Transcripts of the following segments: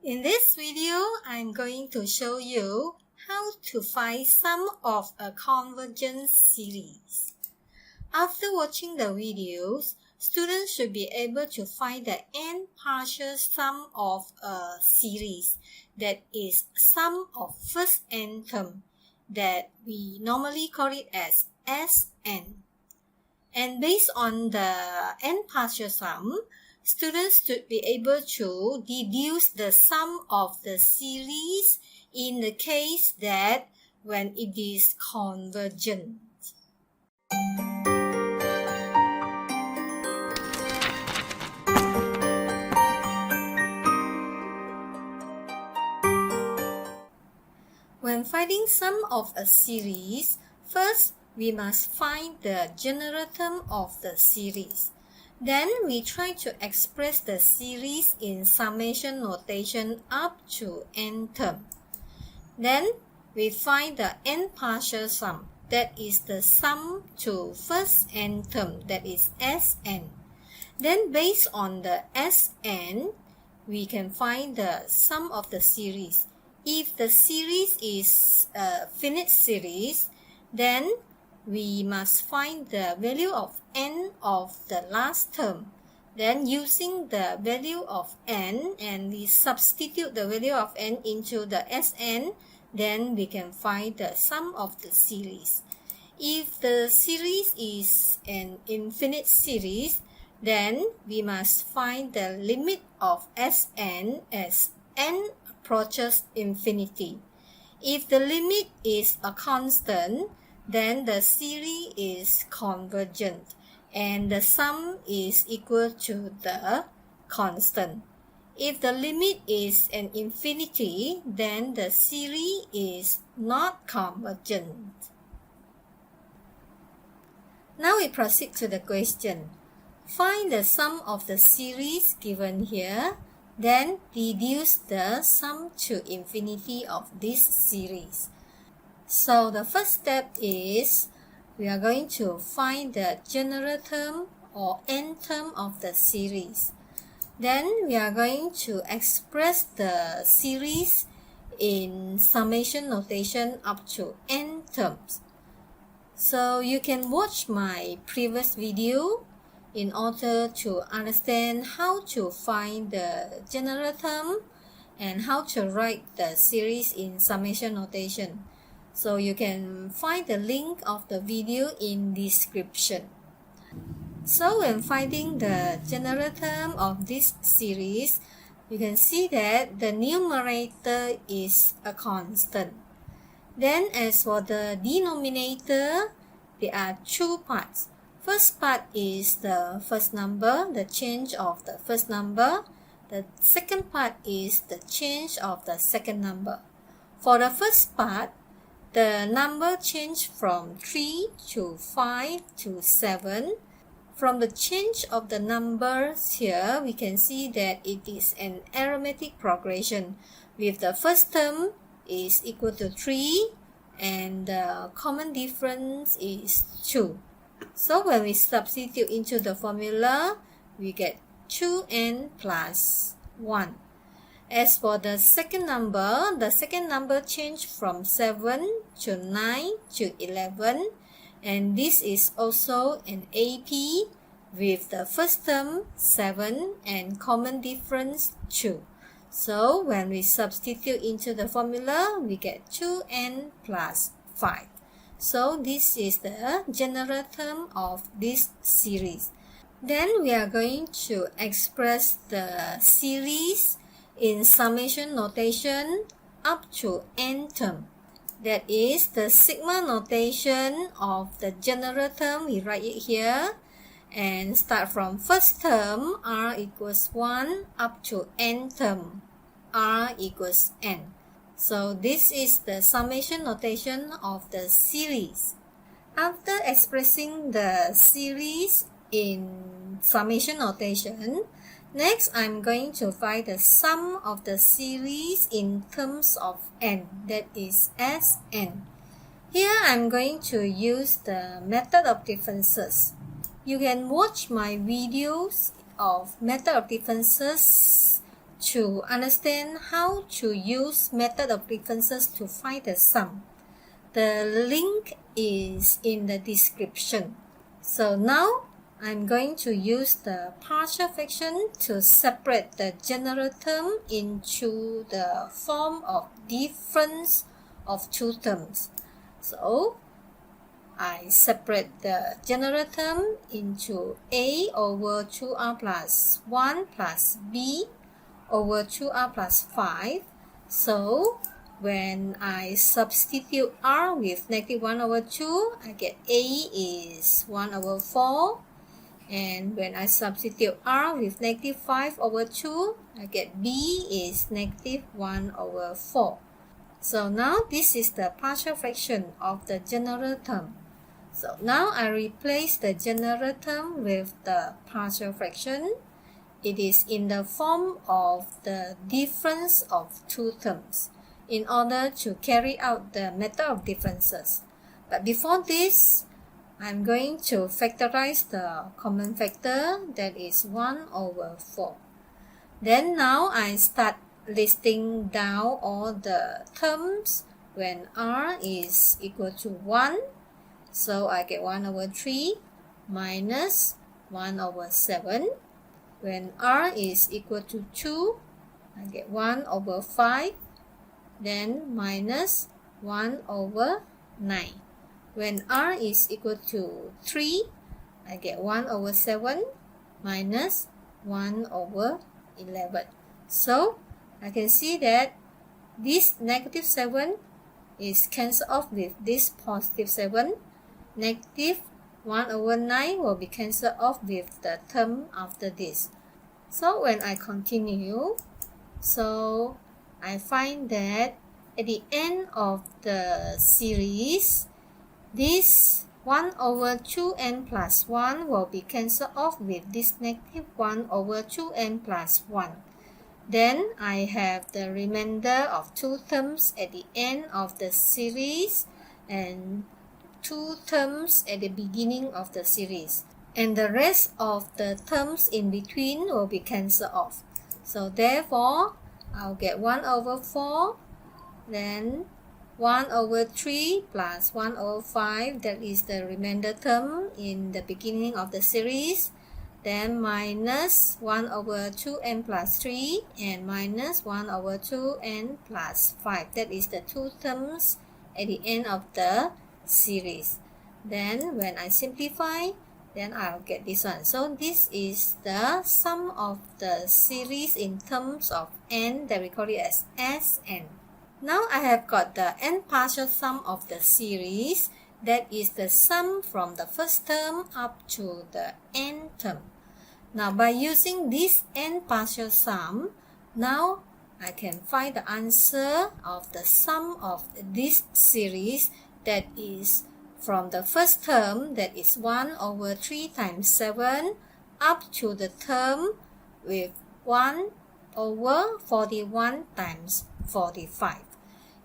In this video, I'm going to show you how to find sum of a convergence series. After watching the videos, students should be able to find the n partial sum of a series, that is sum of first n term, that we normally call it as Sn. And based on the n partial sum, students should be able to deduce the sum of the series in the case that when it is convergent. When finding sum of a series, first we must find the general term of the series. Then we try to express the series in summation notation up to n term. Then we find the n partial sum, that is the sum to first n term, that is Sn. Then based on the Sn, we can find the sum of the series. If the series is a finite series, then we must find the value of n of the last term. Then using the value of n and we substitute the value of n into the Sn, then we can find the sum of the series. If the series is an infinite series, then we must find the limit of Sn as n approaches infinity. If the limit is a constant, then the series is convergent and the sum is equal to the constant. If the limit is an infinity, then the series is not convergent. Now we proceed to the question. Find the sum of the series given here, then deduce the sum to infinity of this series. So the first step is we are going to find the general term or n term of the series. Then we are going to express the series in summation notation up to n terms. So you can watch my previous video in order to understand how to find the general term and how to write the series in summation notation. So you can find the link of the video in description. So when finding the general term of this series, you can see that the numerator is a constant. Then as for the denominator, there are two parts. First part is the first number, the change of the first number. The second part is the change of the second number. For the first part, the number changed from 3 to 5 to 7. From the change of the numbers here, we can see that it is an arithmetic progression with the first term is equal to 3 and the common difference is 2. So when we substitute into the formula, we get 2n plus 1. As for the second number changed from 7 to 9 to 11, and this is also an AP with the first term 7 and common difference 2. So when we substitute into the formula, we get 2n plus 5. So this is the general term of this series. Then we are going to express the series in summation notation up to n term. That is the sigma notation of the general term. We write it here and start from first term r equals 1 up to n term r equals n. So this is the summation notation of the series. After expressing the series in summation notation, next I'm going to find the sum of the series in terms of n, that is Sn. Here I'm going to use the method of differences. You can watch my videos of method of differences to understand how to use method of differences to find the sum, the link is in the description. So now I'm going to use the partial fraction to separate the general term into the form of difference of two terms. So I separate the general term into a over 2r plus 1 plus b over 2r plus 5. So when I substitute r with negative 1 over 2, I get a is 1 over 4. And when I substitute r with negative 5 over 2, I get b is negative 1 over 4. So now this is the partial fraction of the general term. So now I replace the general term with the partial fraction. It is in the form of the difference of two terms in order to carry out the method of differences. But before this, I'm going to factorize the common factor, that is 1 over 4. Then now I start listing down all the terms when r is equal to 1. So I get 1 over 3 minus 1 over 7. When r is equal to 2, I get 1 over 5. Then minus 1 over 9. When r is equal to 3, I get 1 over 7 minus 1 over 11. So I can see that this negative 7 is cancelled off with this positive 7. Negative 1 over 9 will be cancelled off with the term after this. So when I continue, so I find that at the end of the series, this 1 over 2n plus 1 will be cancelled off with this negative 1 over 2n plus 1. Then I have the remainder of two terms at the end of the series and two terms at the beginning of the series. And the rest of the terms in between will be cancelled off. So therefore, I'll get 1 over 4, then 1 over 3 plus 1 over 5, that is the remainder term in the beginning of the series. Then minus 1 over 2n plus 3 and minus 1 over 2n plus 5. That is the two terms at the end of the series. Then when I simplify, then I'll get this one. So this is the sum of the series in terms of n, that we call it as Sn. Now I have got the n partial sum of the series, that is the sum from the first term up to the n term. Now by using this n partial sum, now I can find the answer of the sum of this series, that is from the first term, that is 1 over 3 times 7, up to the term with 1 over 41 times 45.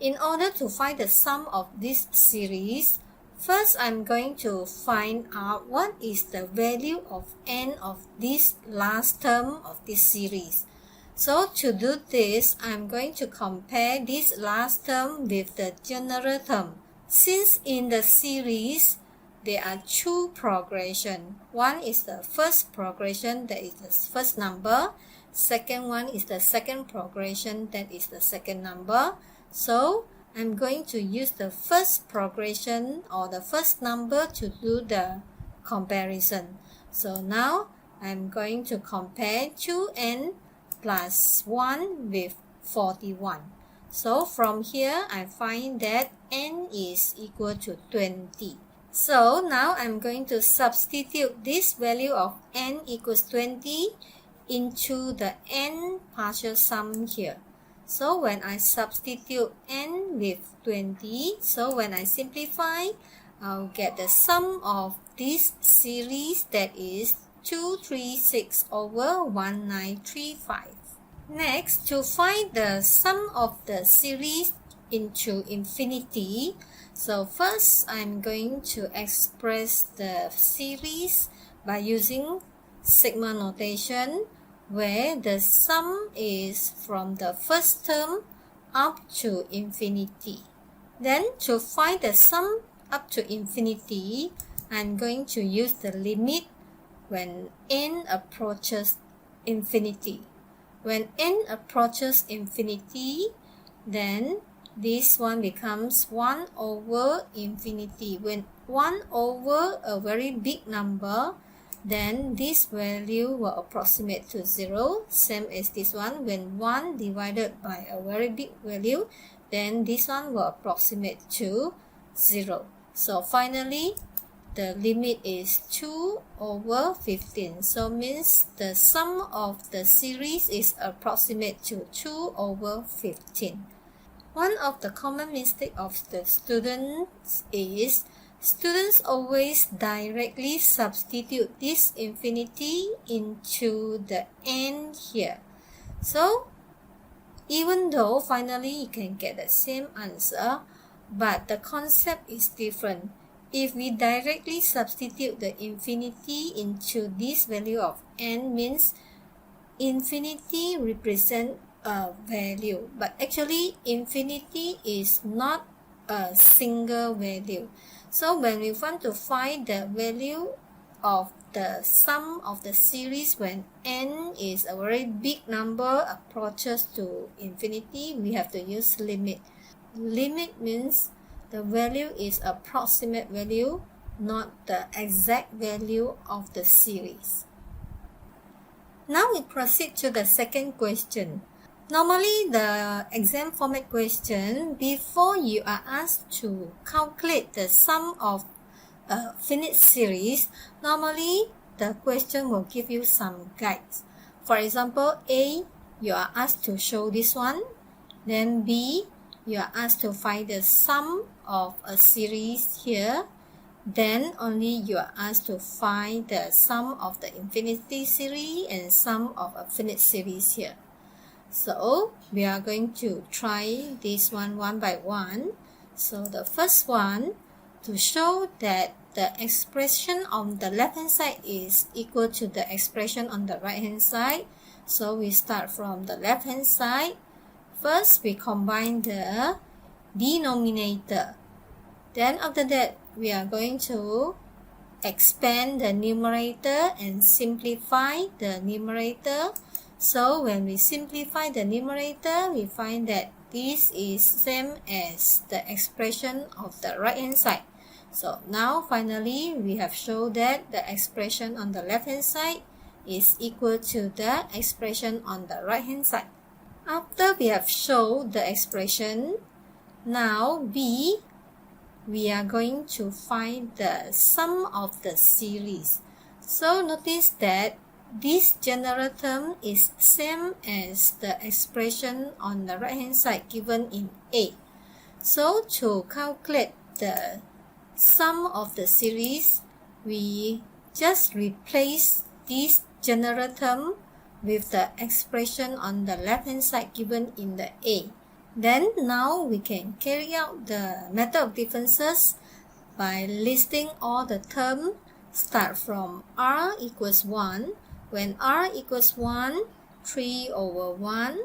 In order to find the sum of this series, first I'm going to find out what is the value of n of this last term of this series. So to do this, I'm going to compare this last term with the general term. Since in the series, there are two progressions. One is the first progression, that is the first number. Second one is the second progression, that is the second number. So I'm going to use the first progression or the first number to do the comparison. So now I'm going to compare 2n plus 1 with 41. So from here, I find that n is equal to 20. So now I'm going to substitute this value of n equals 20 into the n partial sum here. So when I substitute n with 20, so when I simplify, I'll get the sum of this series, that is 236 over 1935. Next, to find the sum of the series into infinity, so first I'm going to express the series by using sigma notation, where the sum is from the first term up to infinity. Then to find the sum up to infinity, I'm going to use the limit when n approaches infinity. When n approaches infinity, then this one becomes 1 over infinity. When 1 over a very big number, then this value will approximate to 0, same as this one. When 1 divided by a very big value, then this one will approximate to 0. So finally, the limit is 2 over 15. So means the sum of the series is approximate to 2 over 15. One of the common mistakes of the students is students always directly substitute this infinity into the n here. So even though finally you can get the same answer, but the concept is different. If we directly substitute the infinity into this value of n, means infinity represents a value, but actually infinity is not a single value. So when we want to find the value of the sum of the series when n is a very big number approaches to infinity, we have to use limit. Limit means the value is approximate value, not the exact value of the series. Now we proceed to the second question. Normally, the exam format question, before you are asked to calculate the sum of a finite series, normally the question will give you some guides. For example, A, you are asked to show this one. Then B, you are asked to find the sum of a series here. Then only you are asked to find the sum of the infinity series and sum of a finite series here. So we are going to try this one by one. So the first one, to show that the expression on the left hand side is equal to the expression on the right hand side. So we start from the left hand side. First we combine the denominator. Then after that we are going to expand the numerator and simplify the numerator. So when we simplify the numerator, we find that this is same as the expression of the right hand side. So now finally we have shown that the expression on the left hand side is equal to the expression on the right hand side. After we have shown the expression, now B, we are going to find the sum of the series. So notice that this general term is same as the expression on the right hand side given in A. So to calculate the sum of the series, we just replace this general term with the expression on the left hand side given in the A. Then now we can carry out the method of differences by listing all the terms. Start from r equals 1. When r equals 1, 3 over 1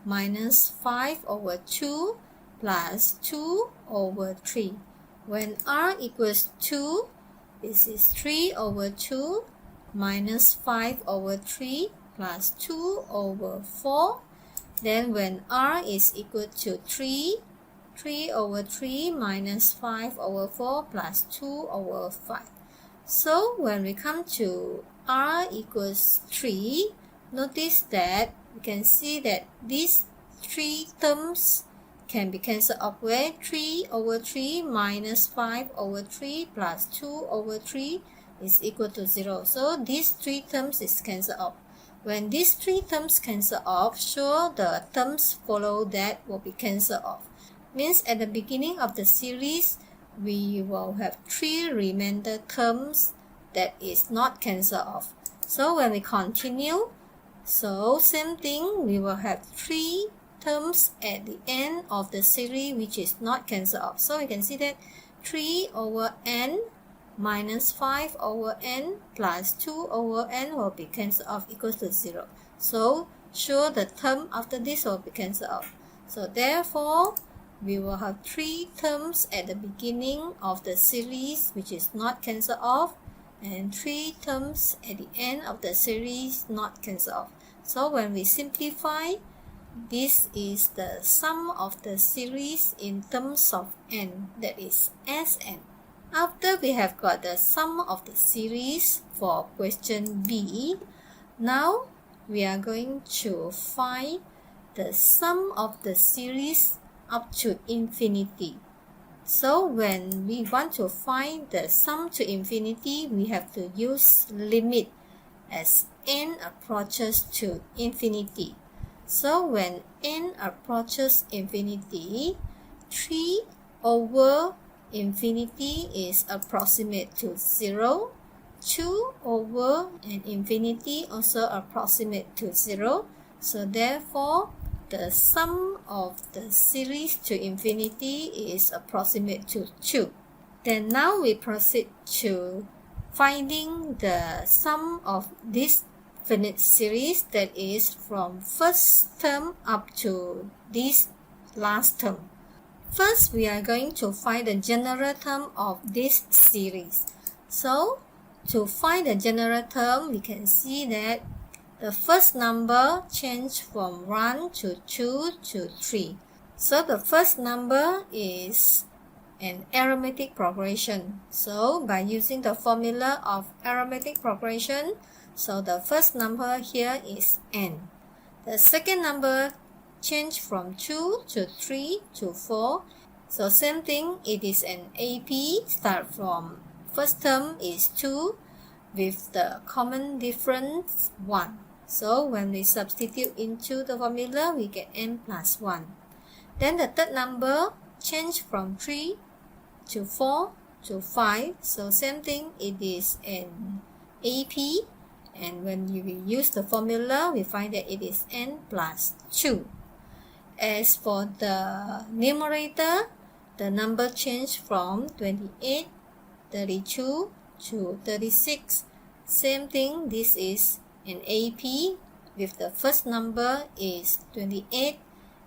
minus 5 over 2 plus 2 over 3. When r equals 2, this is 3 over 2 minus 5 over 3 plus 2 over 4. Then when r is equal to 3, 3 over 3 minus 5 over 4 plus 2 over 5. So when we come to r equals 3, notice that we can see that these three terms can be cancelled off, where 3 over 3 minus 5 over 3 plus 2 over 3 is equal to 0. So these three terms is cancelled off. When these three terms cancel off, sure the terms follow that will be cancelled off. Means at the beginning of the series, we will have three remainder terms that is not cancelled off. So when we continue, so same thing, we will have three terms at the end of the series which is not cancelled off. So you can see that 3 over n minus 5 over n plus 2 over n will be cancelled off equals to 0. So sure the term after this will be cancelled out. So therefore, we will have 3 terms at the beginning of the series which is not cancelled off, and 3 terms at the end of the series not cancelled off. So when we simplify, this is the sum of the series in terms of n, that is Sn. After we have got the sum of the series for question B, now we are going to find the sum of the series up to infinity. So when we want to find the sum to infinity, we have to use limit as n approaches to infinity. So when n approaches infinity, 3 over infinity is approximate to 0. 2 over an infinity also approximate to 0. So therefore, the sum of the series to infinity is approximate to 2. Then now we proceed to finding the sum of this finite series, that is from first term up to this last term. First, we are going to find the general term of this series. So, to find the general term, we can see that the first number changed from 1 to 2 to 3. So, the first number is an arithmetic progression. So, by using the formula of arithmetic progression, so the first number here is n. The second number changed from 2 to 3 to 4. So same thing, it is an AP. Start from first term is 2 with the common difference 1. So when we substitute into the formula, we get n plus 1. Then the third number changed from 3 to 4 to 5. So same thing, it is an AP. And when we use the formula, we find that it is n plus 2. As for the numerator, the number changed from 28, 32 to 36. Same thing, this is an AP with the first number is 28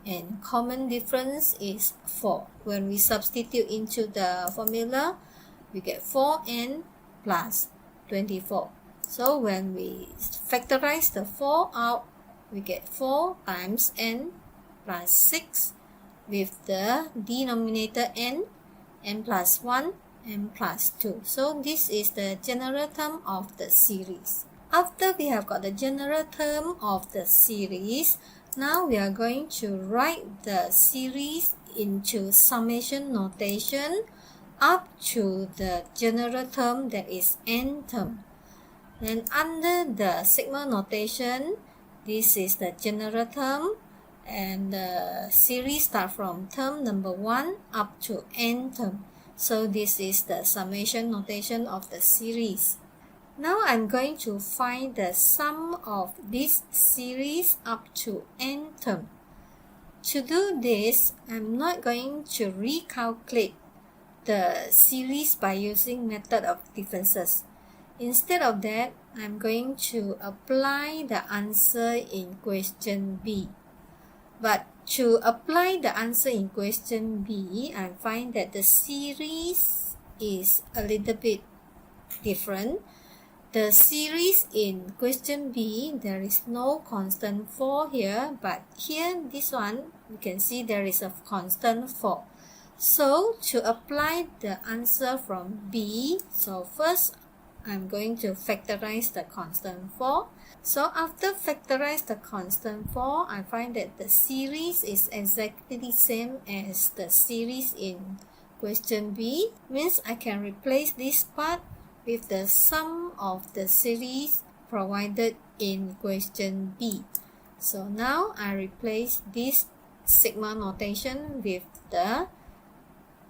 and common difference is 4. When we substitute into the formula, we get 4n plus 24. So when we factorize the 4 out, we get 4 times n plus 6 with the denominator n plus 1, n plus 2. So this is the general term of the series. After we have got the general term of the series, now we are going to write the series into summation notation up to the general term, that is n term. Then under the sigma notation, this is the general term, and the series start from term number 1 up to n term. So this is the summation notation of the series. Now I'm going to find the sum of this series up to n term. To do this, I'm not going to recalculate the series by using method of differences. Instead of that, I'm going to apply the answer in question B. But to apply the answer in question B, I find that the series is a little bit different. The series in question B, there is no constant 4 here, but here, this one, you can see there is a constant 4. So, to apply the answer from B, so first, I'm going to factorize the constant 4. So after factorize the constant 4, I find that the series is exactly the same as the series in question B. Means I can replace this part with the sum of the series provided in question B. So now I replace this sigma notation with the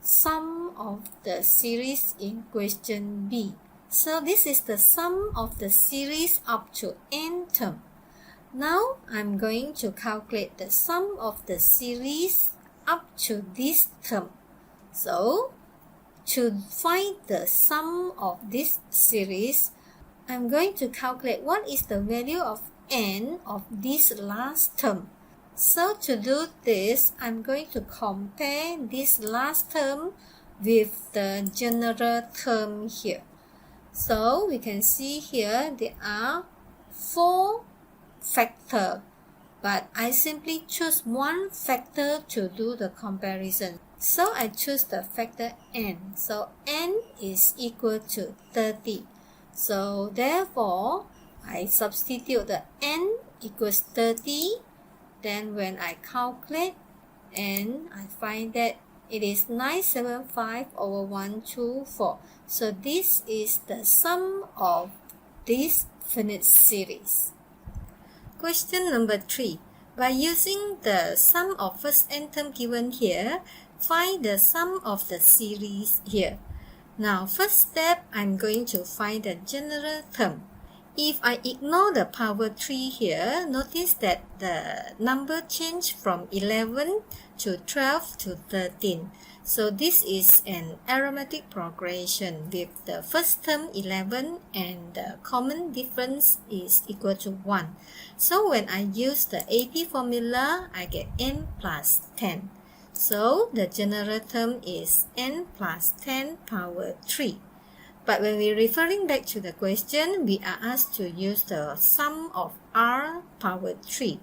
sum of the series in question B. So this is the sum of the series up to n term. Now I'm going to calculate the sum of the series up to this term. So to find the sum of this series, I'm going to calculate what is the value of n of this last term. So to do this, I'm going to compare this last term with the general term here. So we can see here there are 4 factors, but I simply choose one factor to do the comparison. So I choose the factor n. So n is equal to 30. So therefore, I substitute the n equals 30. Then when I calculate n, I find that it is 975 over 124. So this is the sum of this finite series. Question number 3. By using the sum of first n term given here, find the sum of the series here. Now, first step, I'm going to find the general term. If I ignore the power 3 here, notice that the number changed from 11 to 12 to 13. So this is an arithmetic progression with the first term 11 and the common difference is equal to 1. So when I use the AP formula, I get n plus 10. So the general term is n plus 10 power 3. But when we're referring back to the question, we are asked to use the sum of r power 3.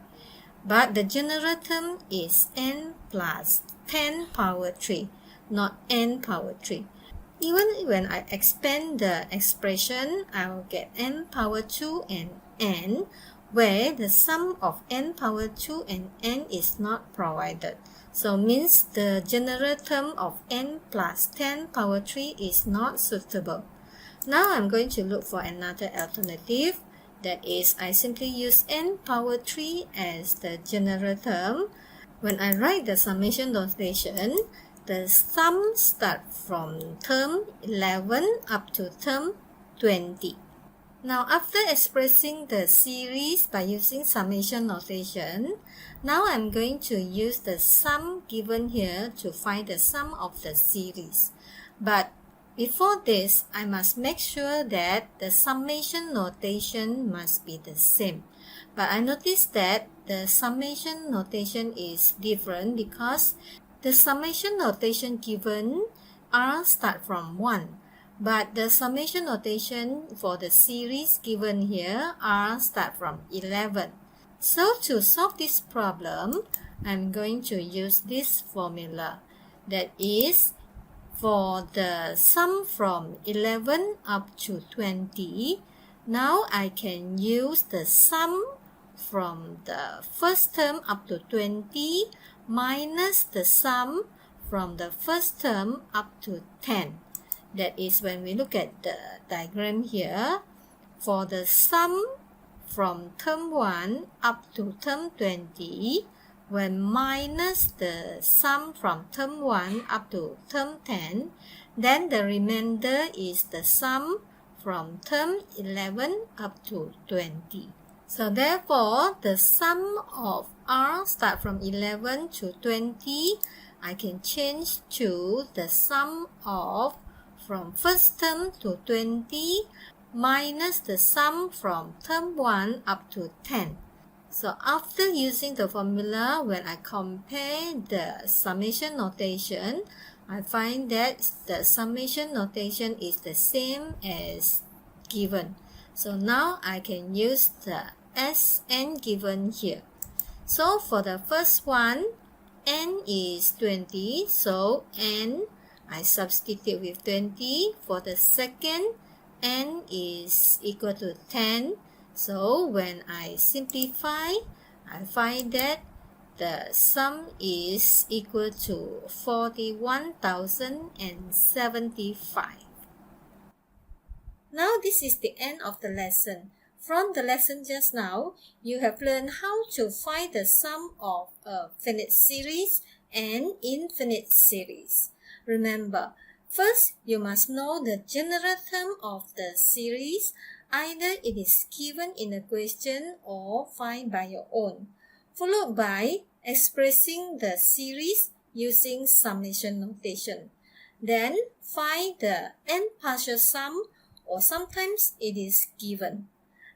But the general term is n plus 10 power 3, not n power 3. Even when I expand the expression, I will get n power 2 and n, where the sum of n power 2 and n is not provided. So means the general term of n plus 10 power 3 is not suitable. Now I'm going to look for another alternative. That is, I simply use n power 3 as the general term. When I write the summation notation, the sum starts from term 11 up to term 20. Now, after expressing the series by using summation notation, now I'm going to use the sum given here to find the sum of the series. But before this, I must make sure that the summation notation must be the same. But I noticed that the summation notation is different because the summation notation given r start from 1. But the summation notation for the series given here r start from 11. So to solve this problem, I'm going to use this formula. That is, for the sum from 11 up to 20, now I can use the sum from the first term up to 20 minus the sum from the first term up to 10. That is, when we look at the diagram here, for the sum from term 1 up to term 20, when minus the sum from term 1 up to term 10, then the remainder is the sum from term 11 up to 20. So therefore, the sum of r start from 11 to 20, I can change to the sum of from first term to 20 minus the sum from term 1 up to 10. So after using the formula, when I compare the summation notation, I find that the summation notation is the same as given. So now I can use the Sn given here. So for the first one, n is 20, so n I substitute with 20. For the second, n is equal to 10. So when I simplify, I find that the sum is equal to 41,075. Now this is the end of the lesson. From the lesson just now, you have learned how to find the sum of a finite series and infinite series. Remember, first you must know the general term of the series. Either it is given in a question or find by your own, followed by expressing the series using summation notation. Then find the n partial sum, or sometimes it is given.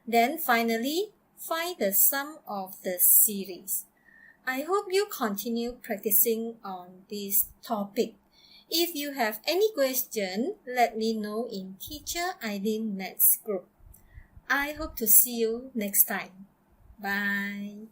Then finally, find the sum of the series. I hope you continue practicing on this topic. If you have any question, let me know in Teacher Eileen Maths group. I hope to see you next time. Bye.